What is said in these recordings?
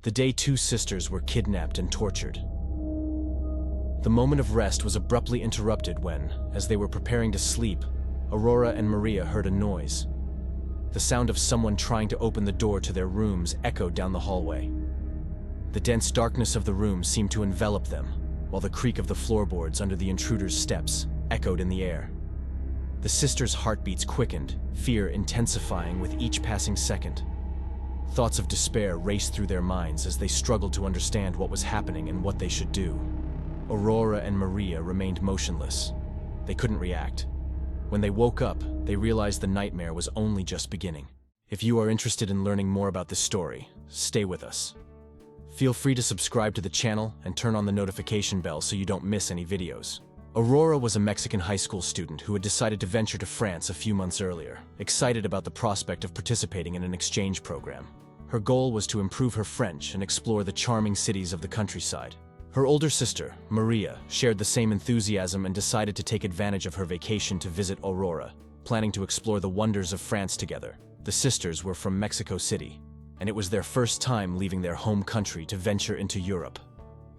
the day two sisters were kidnapped and tortured. The moment of rest was abruptly interrupted when, as they were preparing to sleep, Aurora and Maria heard a noise. The sound of someone trying to open the door to their rooms echoed down the hallway. The dense darkness of the room seemed to envelop them, while the creak of the floorboards under the intruder's steps echoed in the air. The sisters' heartbeats quickened, fear intensifying with each passing second. Thoughts of despair raced through their minds as they struggled to understand what was happening and what they should do. Aurora and Maria remained motionless. They couldn't react. When they woke up, they realized the nightmare was only just beginning. If you are interested in learning more about this story, stay with us. Feel free to subscribe to the channel and turn on the notification bell so you don't miss any videos. Aurora was a Mexican high school student who had decided to venture to France a few months earlier, excited about the prospect of participating in an exchange program. Her goal was to improve her French and explore the charming cities of the countryside. Her older sister, Maria, shared the same enthusiasm and decided to take advantage of her vacation to visit Aurora, planning to explore the wonders of France together. The sisters were from Mexico City, and it was their first time leaving their home country to venture into Europe.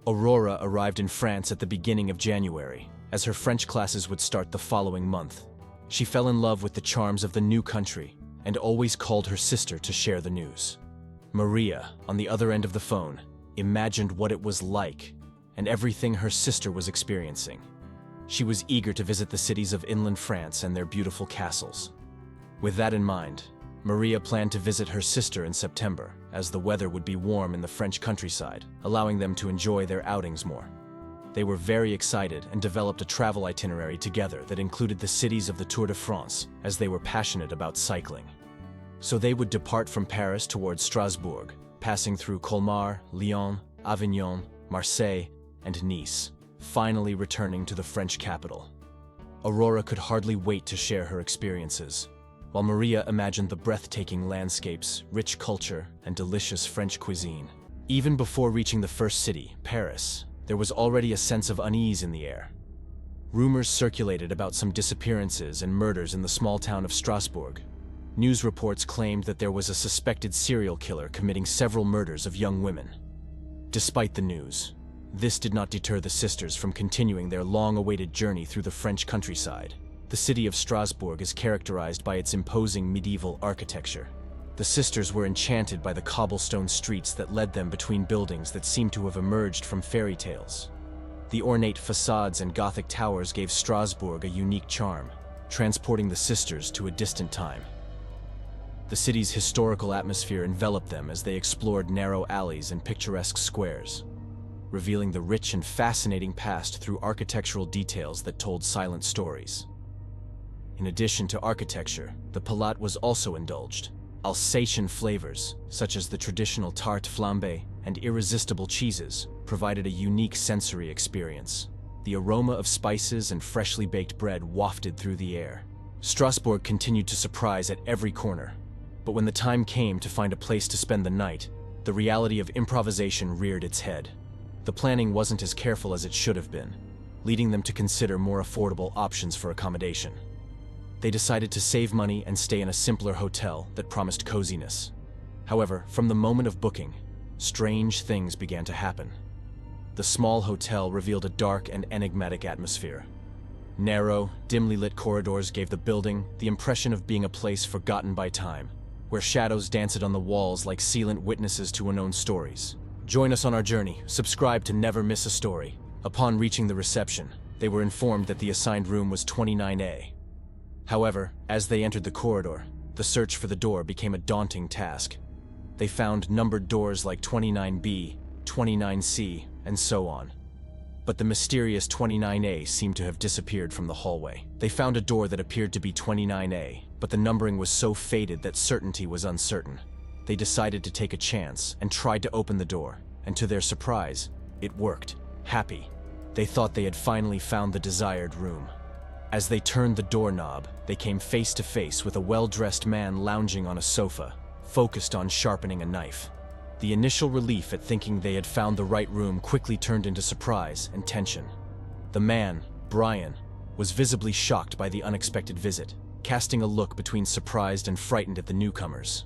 Aurora arrived in France at the beginning of January, as her French classes would start the following month. She fell in love with the charms of the new country and always called her sister to share the news. Maria, on the other end of the phone, imagined what it was like and everything her sister was experiencing. She was eager to visit the cities of inland France and their beautiful castles. With that in mind, Maria planned to visit her sister in September, as the weather would be warm in the French countryside, allowing them to enjoy their outings more. They were very excited and developed a travel itinerary together that included the cities of the Tour de France, as they were passionate about cycling. So they would depart from Paris towards Strasbourg, passing through Colmar, Lyon, Avignon, Marseille, and Nice, finally returning to the French capital. Aurora could hardly wait to share her experiences, while Maria imagined the breathtaking landscapes, rich culture, and delicious French cuisine. Even before reaching the first city, Paris, there was already a sense of unease in the air. Rumors circulated about some disappearances and murders in the small town of Strasbourg. News reports claimed that there was a suspected serial killer committing several murders of young women. Despite the news, this did not deter the sisters from continuing their long-awaited journey through the French countryside. The city of Strasbourg is characterized by its imposing medieval architecture. The sisters were enchanted by the cobblestone streets that led them between buildings that seemed to have emerged from fairy tales. The ornate facades and Gothic towers gave Strasbourg a unique charm, transporting the sisters to a distant time. The city's historical atmosphere enveloped them as they explored narrow alleys and picturesque squares, revealing the rich and fascinating past through architectural details that told silent stories. In addition to architecture, the palate was also indulged. Alsatian flavors, such as the traditional tarte flambée and irresistible cheeses, provided a unique sensory experience. The aroma of spices and freshly baked bread wafted through the air. Strasbourg continued to surprise at every corner, but when the time came to find a place to spend the night, the reality of improvisation reared its head. The planning wasn't as careful as it should have been, leading them to consider more affordable options for accommodation. They decided to save money and stay in a simpler hotel that promised coziness. However, from the moment of booking, strange things began to happen. The small hotel revealed a dark and enigmatic atmosphere. Narrow, dimly lit corridors gave the building the impression of being a place forgotten by time, where shadows danced on the walls like silent witnesses to unknown stories. Join us on our journey. Subscribe to never miss a story. Upon reaching the reception, they were informed that the assigned room was 29A. However, as they entered the corridor, the search for the door became a daunting task. They found numbered doors like 29B, 29C, and so on. But the mysterious 29A seemed to have disappeared from the hallway. They found a door that appeared to be 29A, but the numbering was so faded that certainty was uncertain. They decided to take a chance and tried to open the door, and to their surprise, it worked. Happy, they thought they had finally found the desired room. As they turned the doorknob, they came face to face with a well-dressed man lounging on a sofa, focused on sharpening a knife. The initial relief at thinking they had found the right room quickly turned into surprise and tension. The man, Brian, was visibly shocked by the unexpected visit, casting a look between surprised and frightened at the newcomers.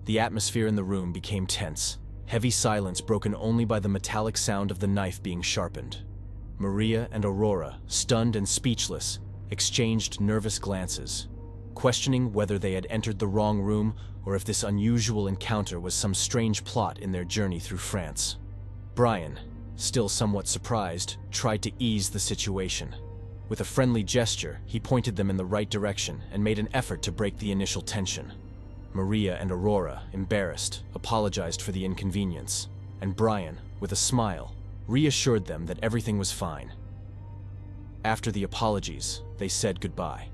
The atmosphere in the room became tense. heavy silence broken only by the metallic sound of the knife being sharpened. Maria and Aurora, stunned and speechless, exchanged nervous glances, questioning whether they had entered the wrong room or if this unusual encounter was some strange plot in their journey through France. Brian, still somewhat surprised, tried to ease the situation. With a friendly gesture, he pointed them in the right direction and made an effort to break the initial tension. Maria and Aurora, embarrassed, apologized for the inconvenience, and Brian, with a smile, reassured them that everything was fine. After the apologies, they said goodbye.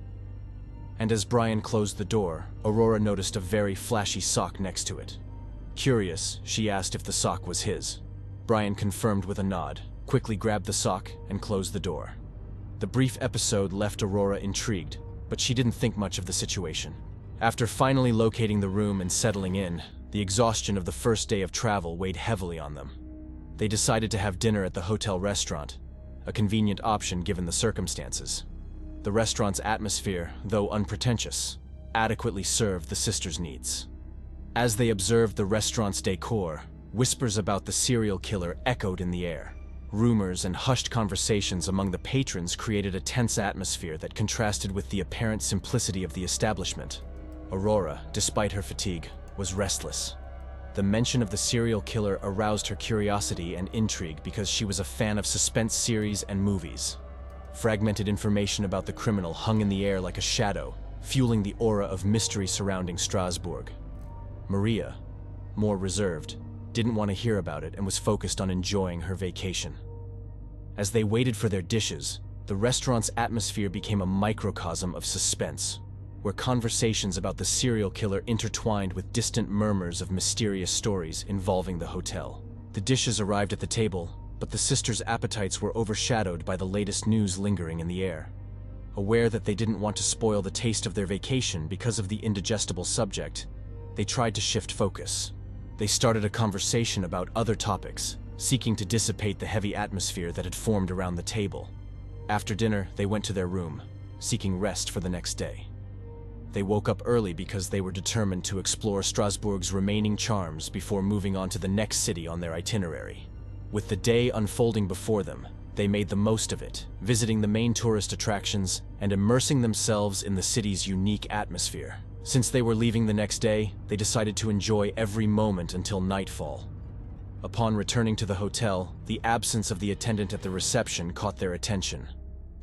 And as Brian closed the door, Aurora noticed a very flashy sock next to it. Curious, she asked if the sock was his. Brian confirmed with a nod, quickly grabbed the sock, and closed the door. The brief episode left Aurora intrigued, but she didn't think much of the situation. After finally locating the room and settling in, the exhaustion of the first day of travel weighed heavily on them. They decided to have dinner at the hotel restaurant, a convenient option given the circumstances. The restaurant's atmosphere, though unpretentious, adequately served the sisters' needs. As they observed the restaurant's decor, whispers about the serial killer echoed in the air. Rumors and hushed conversations among the patrons created a tense atmosphere that contrasted with the apparent simplicity of the establishment. Aurora, despite her fatigue, was restless. The mention of the serial killer aroused her curiosity and intrigue because she was a fan of suspense series and movies. Fragmented information about the criminal hung in the air like a shadow, fueling the aura of mystery surrounding Strasbourg. Maria, more reserved, didn't want to hear about it and was focused on enjoying her vacation. As they waited for their dishes, the restaurant's atmosphere became a microcosm of suspense, where conversations about the serial killer intertwined with distant murmurs of mysterious stories involving the hotel. The dishes arrived at the table, but the sisters' appetites were overshadowed by the latest news lingering in the air. Aware that they didn't want to spoil the taste of their vacation because of the indigestible subject, they tried to shift focus. They started a conversation about other topics, seeking to dissipate the heavy atmosphere that had formed around the table. After dinner, they went to their room, seeking rest for the next day. They woke up early because they were determined to explore Strasbourg's remaining charms before moving on to the next city on their itinerary. With the day unfolding before them, they made the most of it, visiting the main tourist attractions and immersing themselves in the city's unique atmosphere. Since they were leaving the next day, they decided to enjoy every moment until nightfall. Upon returning to the hotel, the absence of the attendant at the reception caught their attention.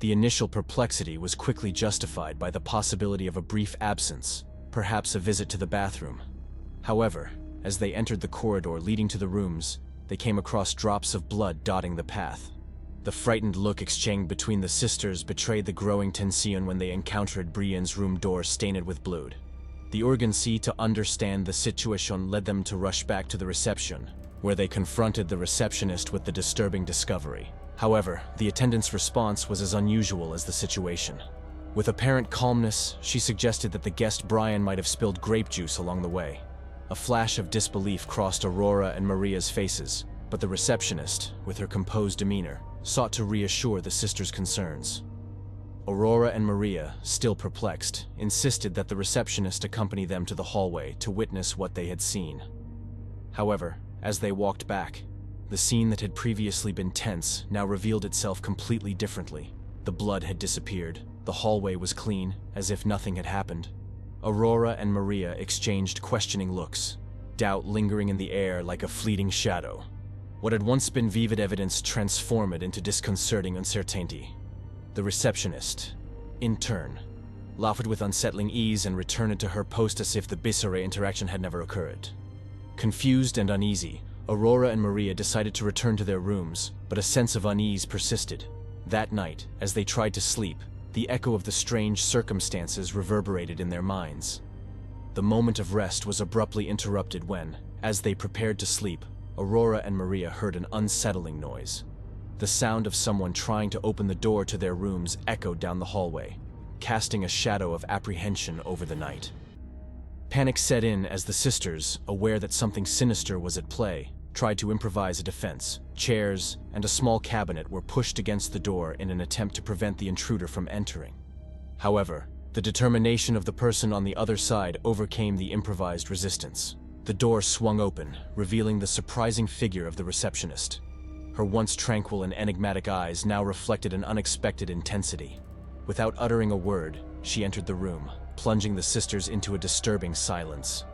The initial perplexity was quickly justified by the possibility of a brief absence, perhaps a visit to the bathroom. However, as they entered the corridor leading to the rooms, they came across drops of blood dotting the path. The frightened look exchanged between the sisters betrayed the growing tension when they encountered Brienne's room door stained with blood. The urgency to understand the situation led them to rush back to the reception, where they confronted the receptionist with the disturbing discovery. However, the attendant's response was as unusual as the situation. With apparent calmness, she suggested that the guest Brian might have spilled grape juice along the way. A flash of disbelief crossed Aurora and Maria's faces, but the receptionist, with her composed demeanor, sought to reassure the sisters' concerns. Aurora and Maria, still perplexed, insisted that the receptionist accompany them to the hallway to witness what they had seen. However, as they walked back, the scene that had previously been tense now revealed itself completely differently. The blood had disappeared, the hallway was clean, as if nothing had happened. Aurora and Maria exchanged questioning looks, doubt lingering in the air like a fleeting shadow. What had once been vivid evidence transformed into disconcerting uncertainty. The receptionist, in turn, laughed with unsettling ease and returned to her post as if the bizarre interaction had never occurred. Confused and uneasy, Aurora and Maria decided to return to their rooms, but a sense of unease persisted. That night, as they tried to sleep, the echo of the strange circumstances reverberated in their minds. The moment of rest was abruptly interrupted when, as they prepared to sleep, Aurora and Maria heard an unsettling noise. The sound of someone trying to open the door to their rooms echoed down the hallway, casting a shadow of apprehension over the night. Panic set in as the sisters, aware that something sinister was at play, tried to improvise a defense. Chairs and a small cabinet were pushed against the door in an attempt to prevent the intruder from entering. However, the determination of the person on the other side overcame the improvised resistance. The door swung open, revealing the surprising figure of the receptionist. Her once tranquil and enigmatic eyes now reflected an unexpected intensity. Without uttering a word, she entered the room, plunging the sisters into a disturbing silence.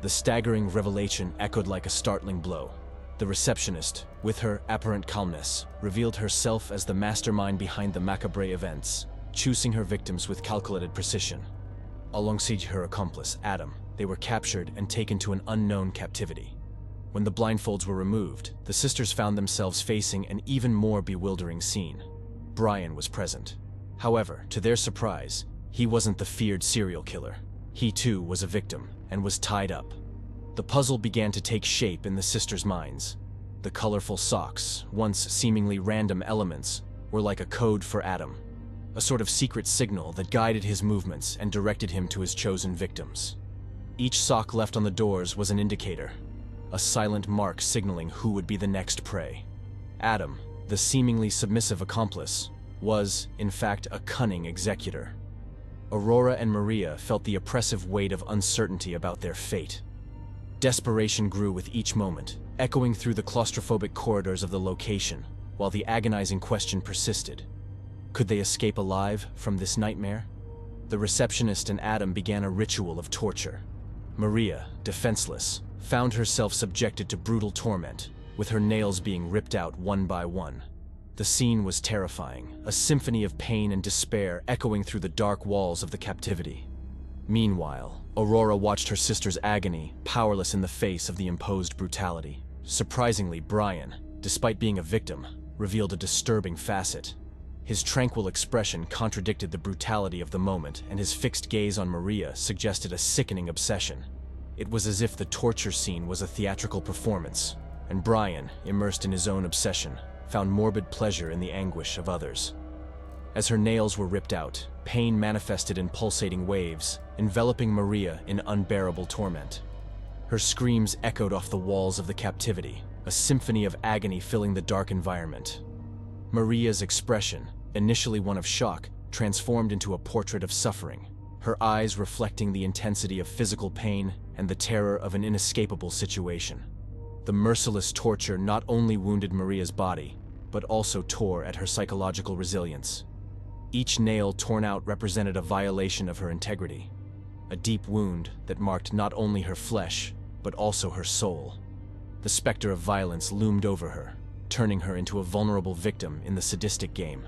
The staggering revelation echoed like a startling blow. The receptionist, with her apparent calmness, revealed herself as the mastermind behind the macabre events, choosing her victims with calculated precision. Alongside her accomplice, Adam, they were captured and taken to an unknown captivity. When the blindfolds were removed, the sisters found themselves facing an even more bewildering scene. Brian was present. However, to their surprise, he wasn't the feared serial killer. He too was a victim and was tied up. The puzzle began to take shape in the sisters' minds. The colorful socks, once seemingly random elements, were like a code for Adam, a sort of secret signal that guided his movements and directed him to his chosen victims. Each sock left on the doors was an indicator, a silent mark signaling who would be the next prey. Adam, the seemingly submissive accomplice, was, in fact, a cunning executor. Aurora and Maria felt the oppressive weight of uncertainty about their fate. Desperation grew with each moment, echoing through the claustrophobic corridors of the location, while the agonizing question persisted. Could they escape alive from this nightmare? The receptionist and Adam began a ritual of torture. Maria, defenseless, found herself subjected to brutal torment, with her nails being ripped out one by one. The scene was terrifying, a symphony of pain and despair echoing through the dark walls of the captivity. Meanwhile, Aurora watched her sister's agony, powerless in the face of the imposed brutality. Surprisingly, Brian, despite being a victim, revealed a disturbing facet. His tranquil expression contradicted the brutality of the moment, and his fixed gaze on Maria suggested a sickening obsession. It was as if the torture scene was a theatrical performance, and Brian, immersed in his own obsession, found morbid pleasure in the anguish of others. As her nails were ripped out, pain manifested in pulsating waves, enveloping Maria in unbearable torment. Her screams echoed off the walls of the captivity, a symphony of agony filling the dark environment. Maria's expression, initially one of shock, transformed into a portrait of suffering, her eyes reflecting the intensity of physical pain and the terror of an inescapable situation. The merciless torture not only wounded Maria's body, but also tore at her psychological resilience. Each nail torn out represented a violation of her integrity, a deep wound that marked not only her flesh, but also her soul. The specter of violence loomed over her, turning her into a vulnerable victim in the sadistic game.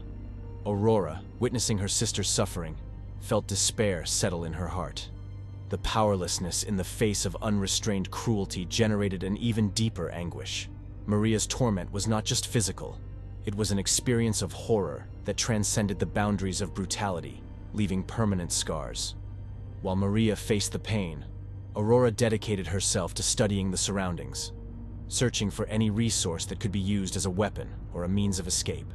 Aurora, witnessing her sister's suffering, felt despair settle in her heart. The powerlessness in the face of unrestrained cruelty generated an even deeper anguish. Maria's torment was not just physical, it was an experience of horror that transcended the boundaries of brutality, leaving permanent scars. While Maria faced the pain, Aurora dedicated herself to studying the surroundings, searching for any resource that could be used as a weapon or a means of escape.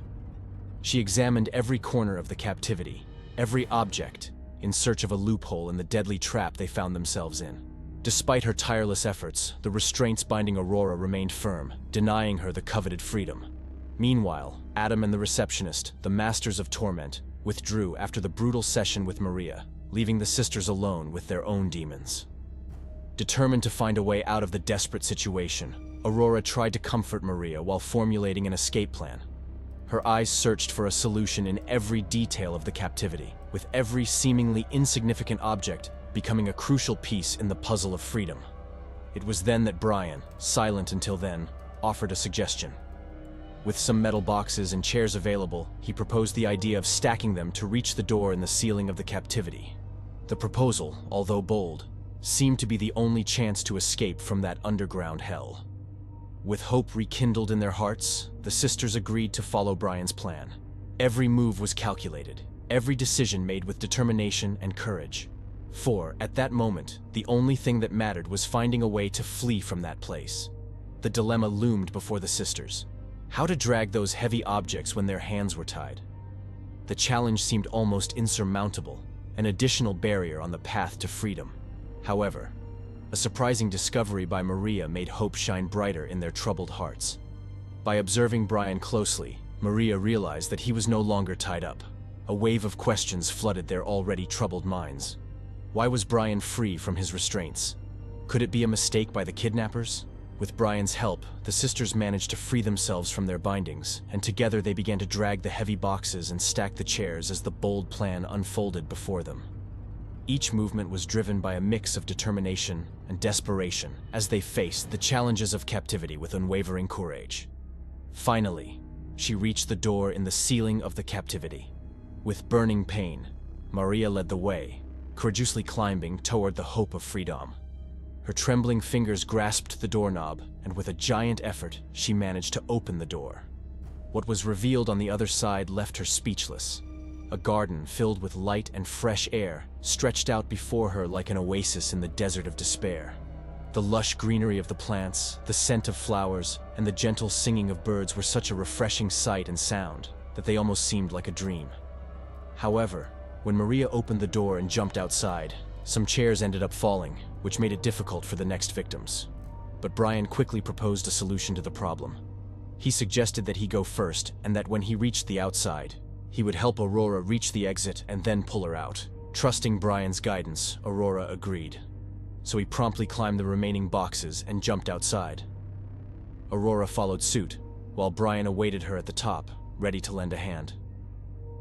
She examined every corner of the captivity, every object, in search of a loophole in the deadly trap they found themselves in. Despite her tireless efforts, the restraints binding Aurora remained firm, denying her the coveted freedom. Meanwhile, Adam and the receptionist, the masters of torment, withdrew after the brutal session with Maria, leaving the sisters alone with their own demons. Determined to find a way out of the desperate situation, Aurora tried to comfort Maria while formulating an escape plan. Her eyes searched for a solution in every detail of the captivity, with every seemingly insignificant object becoming a crucial piece in the puzzle of freedom. It was then that Brian, silent until then, offered a suggestion. With some metal boxes and chairs available, he proposed the idea of stacking them to reach the door in the ceiling of the captivity. The proposal, although bold, seemed to be the only chance to escape from that underground hell. With hope rekindled in their hearts, the sisters agreed to follow Brian's plan. Every move was calculated, every decision made with determination and courage. For, at that moment, the only thing that mattered was finding a way to flee from that place. The dilemma loomed before the sisters. How to drag those heavy objects when their hands were tied? The challenge seemed almost insurmountable, an additional barrier on the path to freedom. However, a surprising discovery by Maria made hope shine brighter in their troubled hearts. By observing Brian closely, Maria realized that he was no longer tied up. A wave of questions flooded their already troubled minds. Why was Brian free from his restraints? Could it be a mistake by the kidnappers? With Brian's help, the sisters managed to free themselves from their bindings, and together they began to drag the heavy boxes and stack the chairs as the bold plan unfolded before them. Each movement was driven by a mix of determination and desperation as they faced the challenges of captivity with unwavering courage. Finally, she reached the door in the ceiling of the captivity. With burning pain, Maria led the way, courageously climbing toward the hope of freedom. Her trembling fingers grasped the doorknob, and with a giant effort, she managed to open the door. What was revealed on the other side left her speechless. A garden filled with light and fresh air stretched out before her like an oasis in the desert of despair. The lush greenery of the plants, the scent of flowers, and the gentle singing of birds were such a refreshing sight and sound that they almost seemed like a dream. However, when Maria opened the door and jumped outside, some chairs ended up falling, which made it difficult for the next victims. But Brian quickly proposed a solution to the problem. He suggested that he go first, and that when he reached the outside, he would help Aurora reach the exit and then pull her out. Trusting Brian's guidance, Aurora agreed. So he promptly climbed the remaining boxes and jumped outside. Aurora followed suit, while Brian awaited her at the top, ready to lend a hand.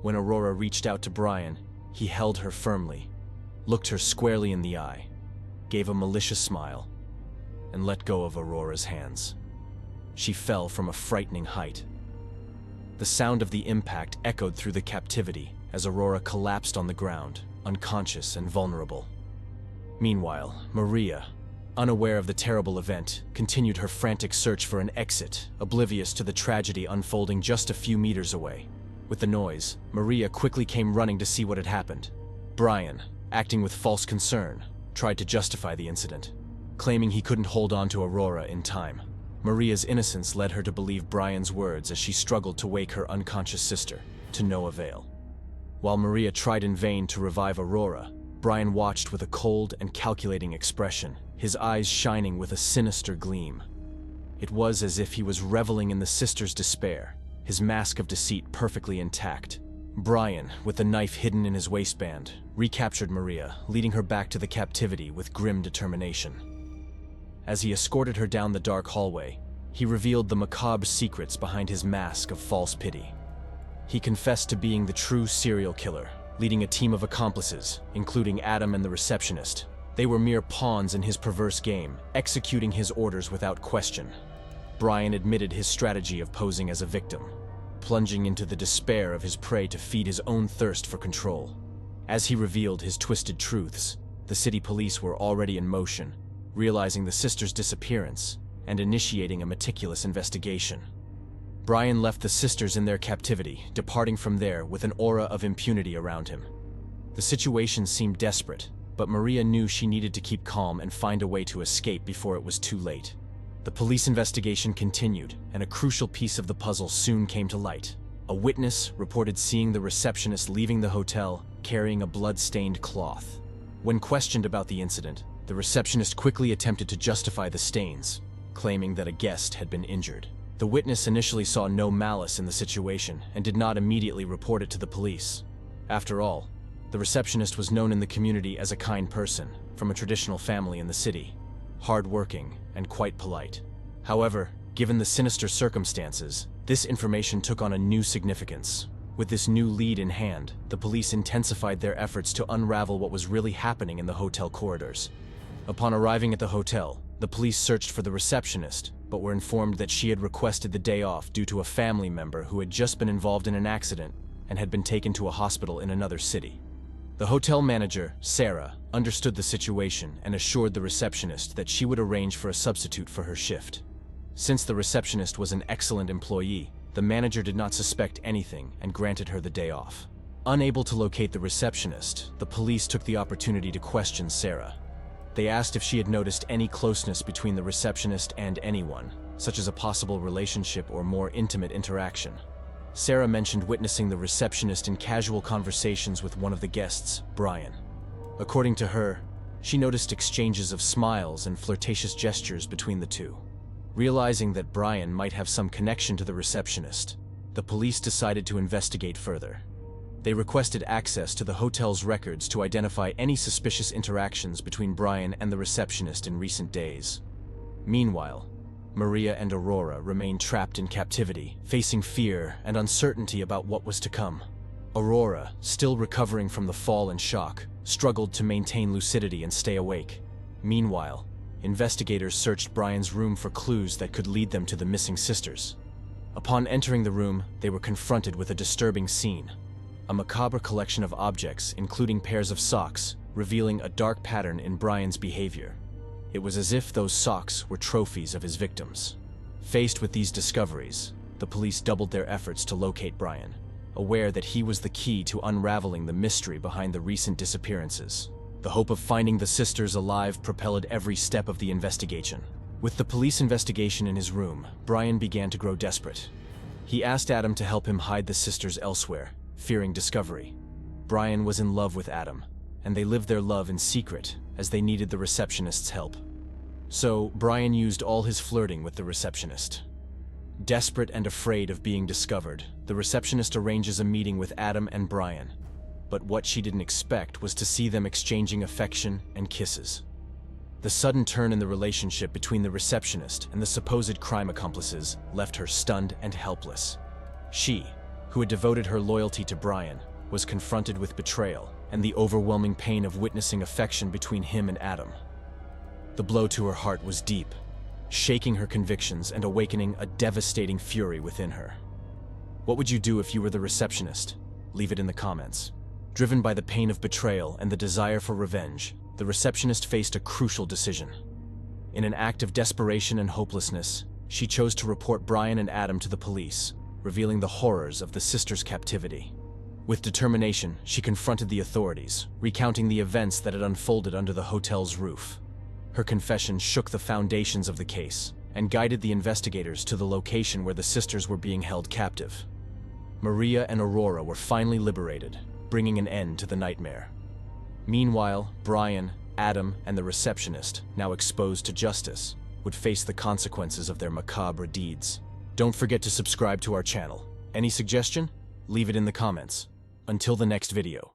When Aurora reached out to Brian, he held her firmly, looked her squarely in the eye, gave a malicious smile, and let go of Aurora's hands. She fell from a frightening height. The sound of the impact echoed through the captivity as Aurora collapsed on the ground, unconscious and vulnerable. Meanwhile, Maria, unaware of the terrible event, continued her frantic search for an exit, oblivious to the tragedy unfolding just a few meters away. With the noise, Maria quickly came running to see what had happened. Brian, acting with false concern, tried to justify the incident, claiming he couldn't hold on to Aurora in time. Maria's innocence led her to believe Brian's words as she struggled to wake her unconscious sister, to no avail. While Maria tried in vain to revive Aurora, Brian watched with a cold and calculating expression, his eyes shining with a sinister gleam. It was as if he was reveling in the sisters' despair, his mask of deceit perfectly intact. Brian, with the knife hidden in his waistband, recaptured Maria, leading her back to the captivity with grim determination. As he escorted her down the dark hallway, he revealed the macabre secrets behind his mask of false pity. He confessed to being the true serial killer, leading a team of accomplices, including Adam and the receptionist. They were mere pawns in his perverse game, executing his orders without question. Brian admitted his strategy of posing as a victim, plunging into the despair of his prey to feed his own thirst for control. As he revealed his twisted truths, the city police were already in motion, realizing the sisters' disappearance and initiating a meticulous investigation. Brian left the sisters in their captivity, departing from there with an aura of impunity around him. The situation seemed desperate, but Maria knew she needed to keep calm and find a way to escape before it was too late. The police investigation continued, and a crucial piece of the puzzle soon came to light. A witness reported seeing the receptionist leaving the hotel carrying a blood-stained cloth. When questioned about the incident, the receptionist quickly attempted to justify the stains, claiming that a guest had been injured. The witness initially saw no malice in the situation and did not immediately report it to the police. After all, the receptionist was known in the community as a kind person from a traditional family in the city, hard-working and quite polite. However, given the sinister circumstances, this information took on a new significance. With this new lead in hand, the police intensified their efforts to unravel what was really happening in the hotel corridors. Upon arriving at the hotel, the police searched for the receptionist, but were informed that she had requested the day off due to a family member who had just been involved in an accident and had been taken to a hospital in another city. The hotel manager, Sarah, understood the situation and assured the receptionist that she would arrange for a substitute for her shift. Since the receptionist was an excellent employee, the manager did not suspect anything and granted her the day off. Unable to locate the receptionist, the police took the opportunity to question Sarah. They asked if she had noticed any closeness between the receptionist and anyone, such as a possible relationship or more intimate interaction. Sarah mentioned witnessing the receptionist in casual conversations with one of the guests, Brian. According to her, she noticed exchanges of smiles and flirtatious gestures between the two. Realizing that Brian might have some connection to the receptionist, the police decided to investigate further. They requested access to the hotel's records to identify any suspicious interactions between Brian and the receptionist in recent days. Meanwhile, Maria and Aurora remained trapped in captivity, facing fear and uncertainty about what was to come. Aurora, still recovering from the fall and shock, struggled to maintain lucidity and stay awake. Meanwhile, investigators searched Brian's room for clues that could lead them to the missing sisters. Upon entering the room, they were confronted with a disturbing scene. A macabre collection of objects, including pairs of socks, revealing a dark pattern in Brian's behavior. It was as if those socks were trophies of his victims. Faced with these discoveries, the police doubled their efforts to locate Brian, aware that he was the key to unraveling the mystery behind the recent disappearances. The hope of finding the sisters alive propelled every step of the investigation. With the police investigation in his room, Brian began to grow desperate. He asked Adam to help him hide the sisters elsewhere, fearing discovery. Brian was in love with Adam, and they lived their love in secret as they needed the receptionist's help. So, Brian used all his flirting with the receptionist. Desperate and afraid of being discovered, the receptionist arranges a meeting with Adam and Brian. But what she didn't expect was to see them exchanging affection and kisses. The sudden turn in the relationship between the receptionist and the supposed crime accomplices left her stunned and helpless. She, who had devoted her loyalty to Brian, was confronted with betrayal and the overwhelming pain of witnessing affection between him and Adam. The blow to her heart was deep, shaking her convictions and awakening a devastating fury within her. What would you do if you were the receptionist? Leave it in the comments. Driven by the pain of betrayal and the desire for revenge, the receptionist faced a crucial decision. In an act of desperation and hopelessness, she chose to report Brian and Adam to the police, revealing the horrors of the sisters' captivity. With determination, she confronted the authorities, recounting the events that had unfolded under the hotel's roof. Her confession shook the foundations of the case and guided the investigators to the location where the sisters were being held captive. Maria and Aurora were finally liberated, bringing an end to the nightmare. Meanwhile, Brian, Adam, and the receptionist, now exposed to justice, would face the consequences of their macabre deeds. Don't forget to subscribe to our channel. Any suggestion? Leave it in the comments. Until the next video.